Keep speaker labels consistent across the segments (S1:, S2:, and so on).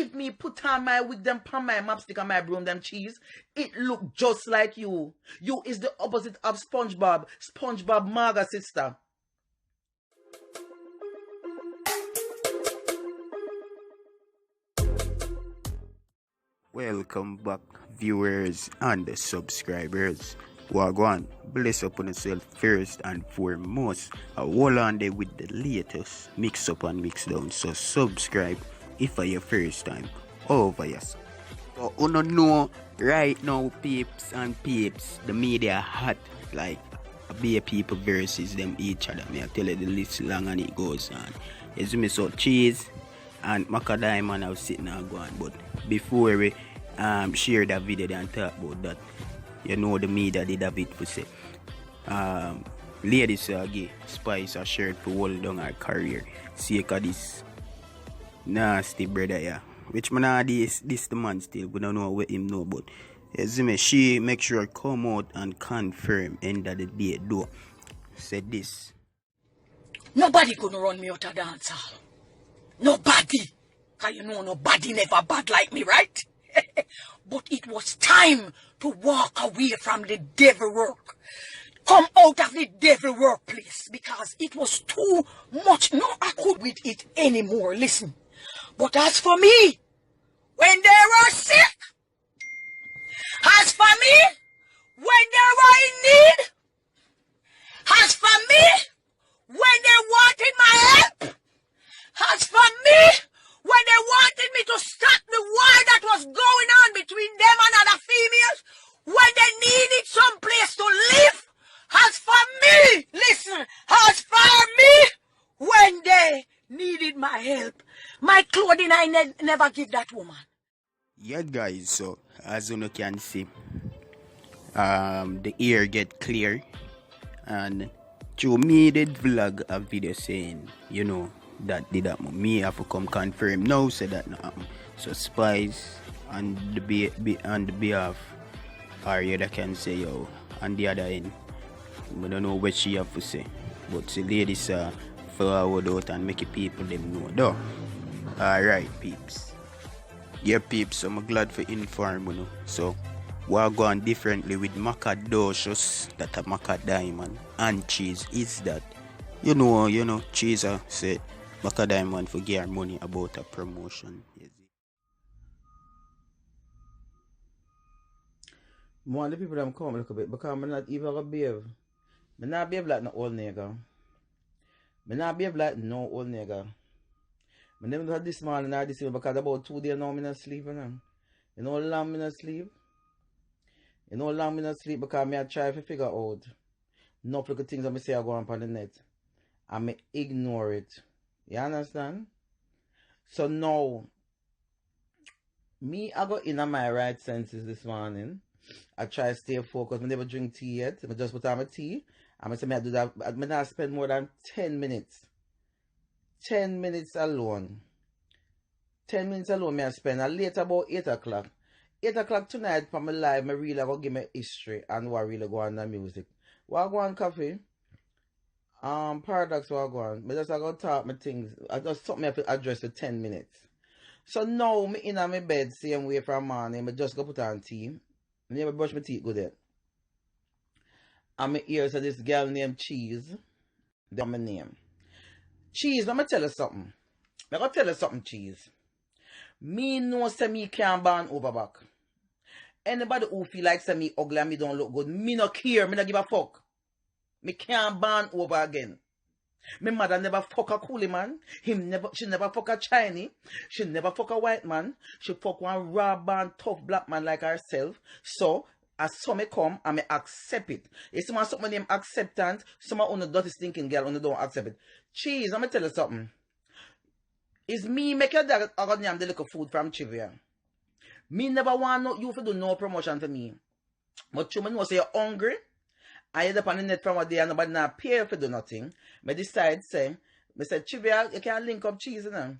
S1: if me put on my wig them pan my mapstick and my broom them cheese, it look just like you. You is the opposite of SpongeBob. SpongeBob Marga sister.
S2: Welcome back, viewers and subscribers. Wagwan, bless upon yourself first and foremost. I Wull on there with the latest mix up and mix down. So subscribe if for your first time over yourself. So you know right now, peeps and peeps, the media hot like be people versus them each other. Me I tell you the list long and it goes on. As me so cheese and Macka Diamond I was sitting and going, but before we share that video and talk about that, you know the media did a bit for say ladies gay Spice a shirt for hold down her career sake of this nasty brother yeah, which man this the man still we don't know what him know, but she make sure come out and confirm end of the day though said this:
S3: nobody gonna run me out of dance hall. Nobody. Cause you know nobody never bad like me, right? But it was time to walk away from the devil work. Come out of the devil workplace because it was too much. No, I could with it anymore. Listen. But as for me, when they were sick, as for me, when they were in need, as for me, when they wanted my help, as for me, when they wanted me to stop the war that was going on between them and other females, when they needed some place to live, as for me, listen, as for me, when they needed my help, my clothing I never give that woman.
S2: Yeah guys, so as you can see, the air get clear and Joe me did vlog a video saying, you know, that did happen. Me have to come confirm now say that not happen. So Spice and the behalf Arya that can say yo on the other end. We don't know what she have to say. But the ladies forward out and make it people them know though. Alright peeps. Yeah peeps, I'm glad for inform you know. So we're going differently with Macka Docious, that a Macka Diamond and cheese is that you know cheese said Macka Diamond for get money about a promotion.
S1: More the people them come a little bit because I'm not even gonna behave. I'm not behave like no old nigga. I'm not behave like no old nigga. I never had this morning or this evening because about 2 days now I'm not sleep. You know how long I'm not sleep? You know how long I'm not sleep because I try to figure out enough little things that I say I go on the net. And I ignore it. You understand? So now, I got in my right senses this morning. I try to stay focused. I never drink tea yet. I just put on my tea. And I say I do that. I not spend more than 10 minutes. 10 minutes alone. 10 minutes alone I spend. And later about 8 o'clock. 8 o'clock tonight for my live, I really go give me history and what really go on the music. What go on coffee? Paradox what go on. I just go talk my things. I just something I have to address for 10 minutes. So now me in my bed same way from morning. I just go put on tea. I never brush my teeth good yet. And my ears of this girl named Cheese. That's my name. Cheese, let me tell you something. I'm gonna tell you something, Cheese. Me know say me can't ban over back. Anybody who feel like say me ugly and me don't look good, me no care, me no give a fuck. Me can't ban over again. My mother never fuck a coolie man. She never fuck a Chinese. She never fuck a white man. She fuck one raw band tough black man like herself. So as some me come and me accept it. If someone something name acceptance, someone on the dirty stinking girl on the don't accept it. Cheese, I'ma tell you something. Is me make your dad name the little food from Chivia. Me never want you to do no promotion for me. But you know say you're hungry. I end up on the net from a day and nobody not pay for do nothing. I decide say, I said, Chivia, you can link up Cheese now.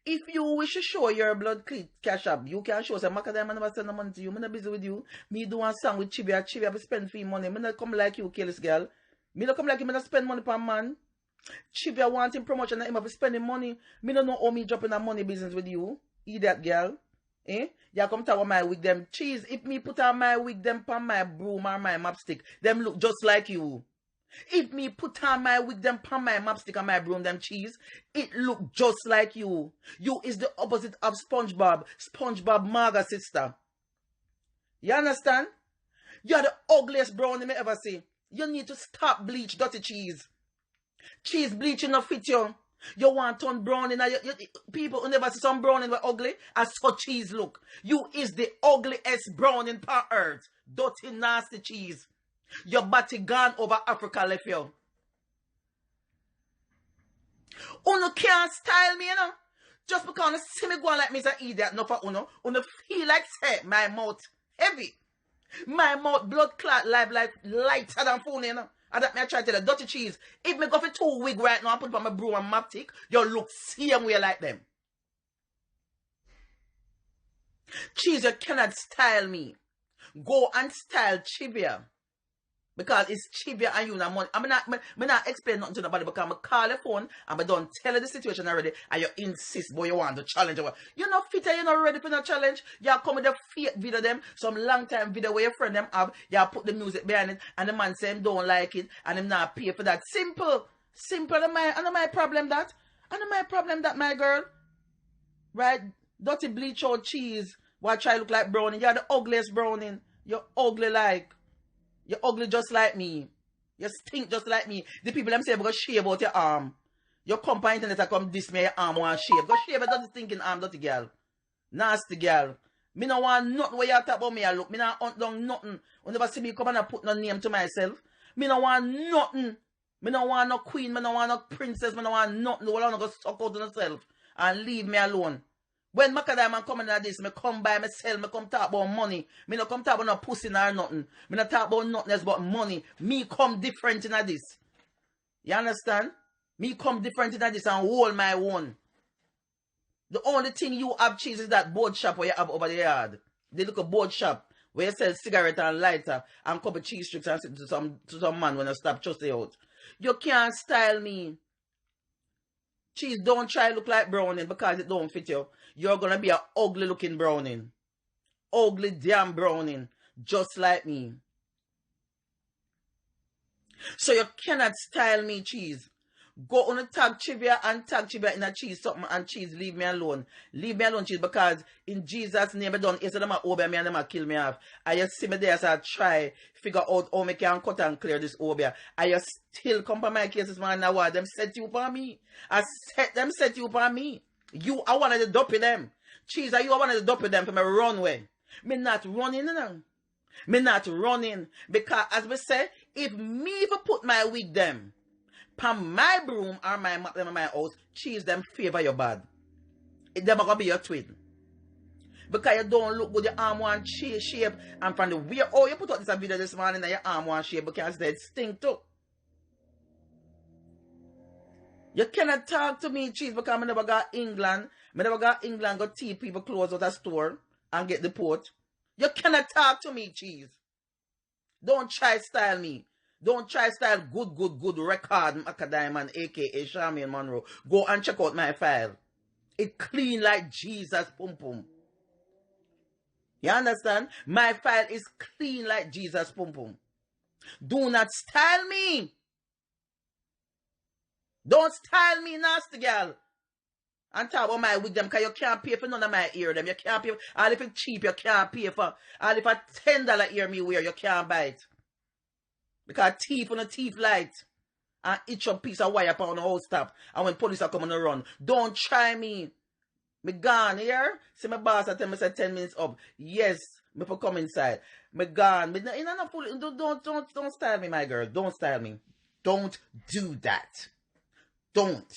S1: If you wish to show your blood cash up, you can show say Macka Diamond never send no money to you. I'm not busy with you. Me do one song with Chivia. Chivia be spend free money. Me not come like you, careless girl. Me not come like you, me not spend money per man. Chivia wanting promotion and him have spending money. Me don't know how me dropping that money business with you. Idiot girl. Eh? You come talk about my wig them cheese. If me put on my wig them on my broom or my mapstick, them look just like you. If me put on my wig them on my mapstick and my broom them cheese, it look just like you. You is the opposite of SpongeBob. SpongeBob Marga sister. You understand? You're the ugliest brownie me ever see. You need to stop bleach dirty cheese. Cheese bleaching not fit you. You want turn brown in people who never see some browning were ugly as so cheese look. You is the ugliest browning on earth. Dirty nasty cheese. Your body gone over Africa left you. Uno can't style me, you know. Just because you see me going like me as an idiot, no for uno. Uno feel like say my mouth heavy. My mouth blood clot like lighter than phone, you know. And that me I try to tell you, dirty cheese. If me go for 2 wig right now and put on my broom and maptic, you look same way like them. Cheese, you cannot style me. Go and style Chivia. Because it's Chivia and you na money. I'm not explain nothing to nobody because I call the phone and I don't tell you the situation already and you insist boy you want to challenge. You're not fit and you're not ready for the challenge. You come with the fake video them, some long time video where your friend them have, you put the music behind it and the man say him don't like it and him not pay for that. Simple. Simple and my problem that. And my problem that my girl. Right? Dirty bleach out cheese. Why try look like browning? You're the ugliest browning. You're ugly like. You're ugly just like me. You stink just like me. The people them say go shave out your arm. You come on internet and come diss me your arm want shave. Go shave a dirty stinking arm, dirty girl. Nasty girl. Me no want nothing where you talk about me I look. Me no hunt down nothing. You never see me come and put no name to myself. Me no want nothing. Me no want no queen. Me no want no princess. Me no want nothing. All I want to go suck out on myself and leave me alone. When Macka man come in like this, me come by myself, me come talk about money. Me no come talk about no pussy nor nothing. Me no talk about nothing else but money. Me come different in this. You understand? Me come different in this and hold my own. The only thing you have cheese is that board shop where you have over the yard. They look a board shop where you sell cigarette and lighter and couple cheese strips and to some man when you stop just out. You can't style me. Cheese, don't try look like browning because it don't fit you. You're gonna be an ugly looking browning. Ugly damn browning. Just like me. So you cannot style me, cheese. Go on a tag Chivia and tag Chivia in a cheese something and cheese leave me alone. Leave me alone, cheese, because in Jesus' name I don't instead of them obey me and them kill me off. I just see me there so I try figure out how me can cut and clear this obey. I just still come for my cases man now what them set you for me. I set you upon me. You I wanted to dopey them. Cheese are you I wanted to dopey them for my runway. Me not running now. Me not running. Because as we say, if me even put my wig them pan my broom or my map them in my house, cheese them favor your bad. Them are gonna be your twin. Because you don't look good, your arm one shape, and from the way you put out this video this morning that your arm one shape because they stink too. You cannot talk to me, cheese, because I never got England. I never got England go teeth people close out a store and get the port. You cannot talk to me, cheese. Don't try style me. Don't try style good record Macka Diamond, aka Charmaine Monroe. Go and check out my file. It clean like Jesus pum pum. You understand? My file is clean like Jesus pum pum. Do not style me. Don't style me, nasty girl. And talk about my wig them, because you can't pay for none of my ear them. You can't pay for, all if it's cheap, you can't pay for. All if a $10 ear me wear, you can't buy it. Because teeth on a teeth light. And itch a piece of wire upon the whole stop. And when police are coming to run, don't try me. Me gone here. See my boss at tell me say 10 minutes up. Yes, me for come inside. Me gone. Me don't style me, my girl. Don't style me. Don't do that. Don't.